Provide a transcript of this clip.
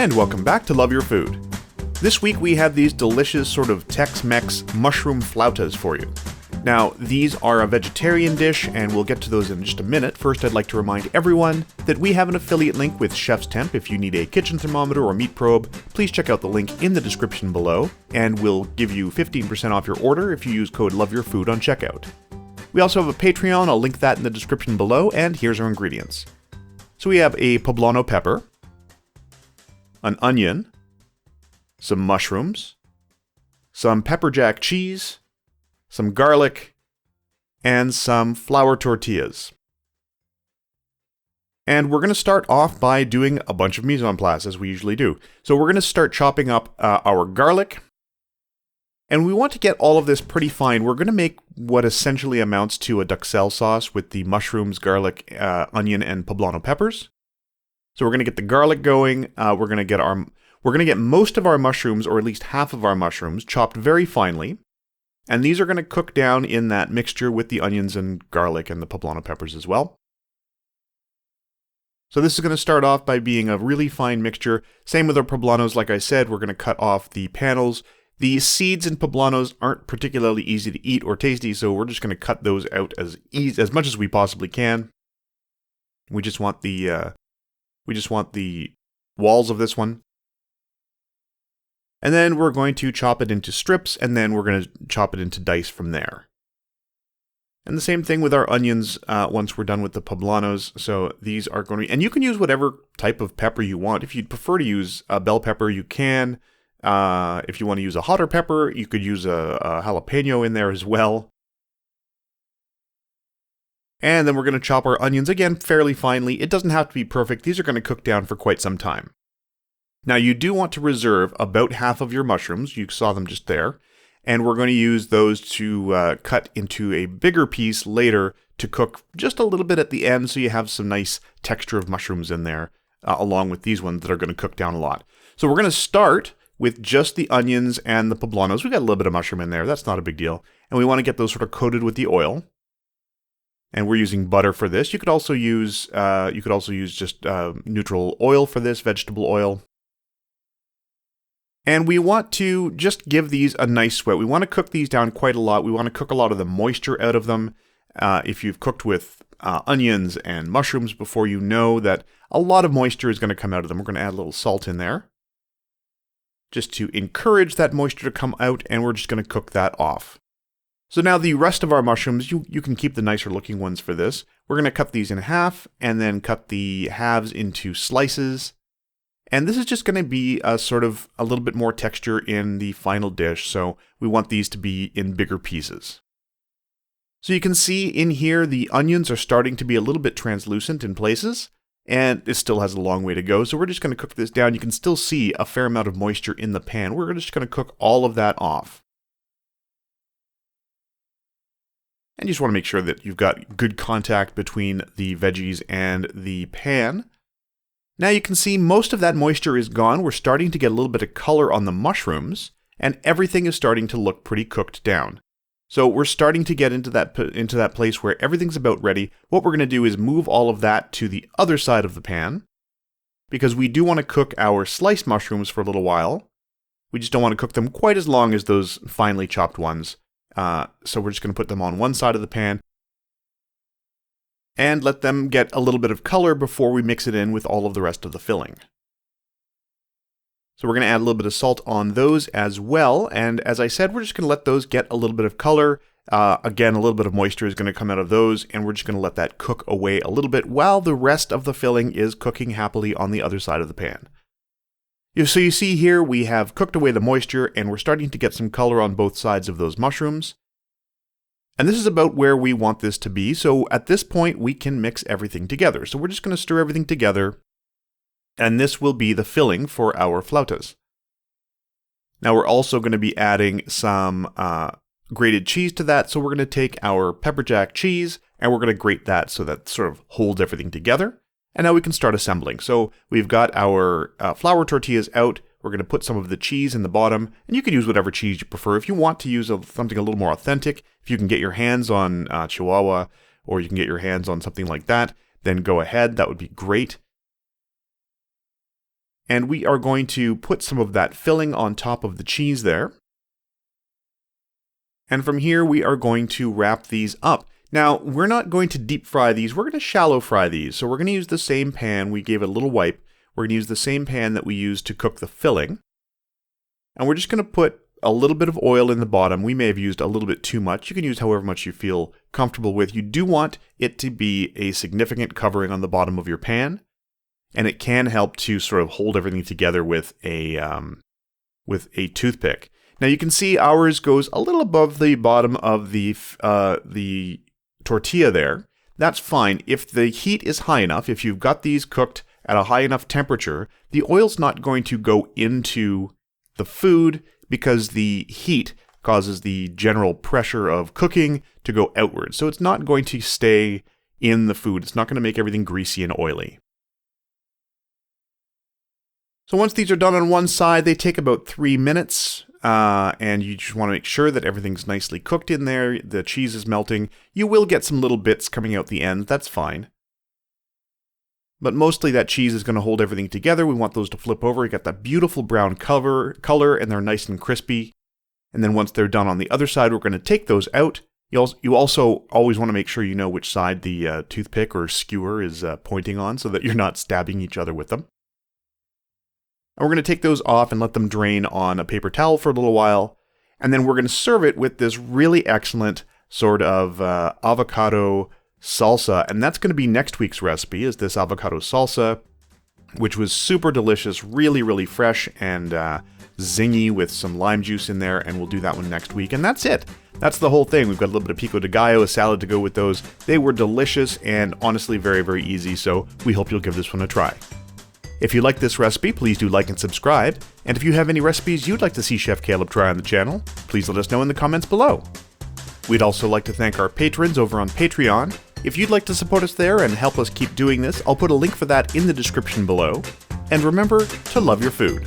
And welcome back to Love Your Food. This week we have these delicious sort of Tex-Mex mushroom flautas for you. Now, these are a vegetarian dish, and we'll get to those in just a minute. First, I'd like to remind everyone that we have an affiliate link with Chef's Temp. If you need a kitchen thermometer or meat probe, please check out the link in the description below, and we'll give you 15% off your order if you use code LOVEYOURFOOD on checkout. We also have a Patreon, I'll link that in the description below, and here's our ingredients. So we have a poblano pepper, an onion, some mushrooms, some pepper jack cheese, some garlic, and some flour tortillas. And we're going to start off by doing a bunch of mise en place, as we usually do. So we're going to start chopping up our garlic, and we want to get all of this pretty fine. We're going to make what essentially amounts to a duxelle sauce with the mushrooms, garlic, onion, and poblano peppers. So we're going to get the garlic going. We're going to get most of our mushrooms, or at least half of our mushrooms, chopped very finely. And these are going to cook down in that mixture with the onions and garlic and the poblano peppers as well. So this is going to start off by being a really fine mixture. Same with our poblanos, like I said, we're going to cut off the panels. The seeds in poblanos aren't particularly easy to eat or tasty, so we're just going to cut those out as much as we possibly can. We just want the walls of this one. And then we're going to chop it into strips, and then we're going to chop it into dice from there. And the same thing with our onions once we're done with the poblanos. So these are going to be, and you can use whatever type of pepper you want. If you'd prefer to use a bell pepper, you can. If you want to use a hotter pepper, you could use a jalapeno in there as well. And then we're going to chop our onions again fairly finely. It doesn't have to be perfect. These are going to cook down for quite some time. Now you do want to reserve about half of your mushrooms. You saw them just there. And we're going to use those to cut into a bigger piece later to cook just a little bit at the end, so you have some nice texture of mushrooms in there, along with these ones that are going to cook down a lot. So we're going to start with just the onions and the poblanos. We've got a little bit of mushroom in there. That's not a big deal. And we want to get those sort of coated with the oil. And we're using butter for this. You could also use just neutral oil for this, vegetable oil. And we want to just give these a nice sweat. We want to cook these down quite a lot. We want to cook a lot of the moisture out of them. If you've cooked with onions and mushrooms before, you know that a lot of moisture is going to come out of them. We're going to add a little salt in there, just to encourage that moisture to come out, and we're just going to cook that off. So now the rest of our mushrooms, you can keep the nicer looking ones for this. We're going to cut these in half, and then cut the halves into slices. And this is just going to be a sort of a little bit more texture in the final dish, so we want these to be in bigger pieces. So you can see in here the onions are starting to be a little bit translucent in places, and it still has a long way to go, so we're just going to cook this down. You can still see a fair amount of moisture in the pan. We're just going to cook all of that off. And you just want to make sure that you've got good contact between the veggies and the pan. Now you can see most of that moisture is gone. We're starting to get a little bit of color on the mushrooms, and everything is starting to look pretty cooked down. So we're starting to get into that place where everything's about ready. What we're going to do is move all of that to the other side of the pan, because we do want to cook our sliced mushrooms for a little while. We just don't want to cook them quite as long as those finely chopped ones. So we're just going to put them on one side of the pan and let them get a little bit of color before we mix it in with all of the rest of the filling. So we're going to add a little bit of salt on those as well, and as I said, we're just going to let those get a little bit of color. Again, a little bit of moisture is going to come out of those, and we're just going to let that cook away a little bit while the rest of the filling is cooking happily on the other side of the pan. So you see here, we have cooked away the moisture, and we're starting to get some color on both sides of those mushrooms. And this is about where we want this to be, so at this point we can mix everything together. So we're just going to stir everything together, and this will be the filling for our flautas. Now we're also going to be adding some grated cheese to that, so we're going to take our pepper jack cheese, and we're going to grate that so that sort of holds everything together. And now we can start assembling. So we've got our flour tortillas out. We're going to put some of the cheese in the bottom, and you can use whatever cheese you prefer. If you want to use something a little more authentic, if you can get your hands on Chihuahua, or you can get your hands on something like that, then go ahead. That would be great. And we are going to put some of that filling on top of the cheese there. And from here, we are going to wrap these up. Now, we're not going to deep fry these, we're going to shallow fry these. So we're going to use the same pan, we gave it a little wipe. We're going to use the same pan that we used to cook the filling. And we're just going to put a little bit of oil in the bottom. We may have used a little bit too much. You can use however much you feel comfortable with. You do want it to be a significant covering on the bottom of your pan. And it can help to sort of hold everything together with a toothpick. Now you can see ours goes a little above the bottom of the tortilla there. That's fine. If the heat is high enough, if you've got these cooked at a high enough temperature, the oil's not going to go into the food because the heat causes the general pressure of cooking to go outwards. So it's not going to stay in the food. It's not going to make everything greasy and oily. So once these are done on one side, they take about 3 minutes. And you just want to make sure that everything's nicely cooked in there. The cheese is melting. You will get some little bits coming out the end. That's fine. But mostly that cheese is going to hold everything together. We want those to flip over. You got that beautiful brown color and they're nice and crispy. And then once they're done on the other side, we're going to take those out. You also always want to make sure you know which side the toothpick or skewer is pointing on so that you're not stabbing each other with them. And we're going to take those off and let them drain on a paper towel for a little while. And then we're going to serve it with this really excellent sort of avocado salsa. And that's going to be next week's recipe, is this avocado salsa, which was super delicious, really, really fresh and zingy with some lime juice in there. And we'll do that one next week. And that's it. That's the whole thing. We've got a little bit of pico de gallo, a salad to go with those. They were delicious and honestly very, very easy. So we hope you'll give this one a try. If you like this recipe, please do like and subscribe. And if you have any recipes you'd like to see Chef Caleb try on the channel, please let us know in the comments below. We'd also like to thank our patrons over on Patreon. If you'd like to support us there and help us keep doing this, I'll put a link for that in the description below. And remember to love your food.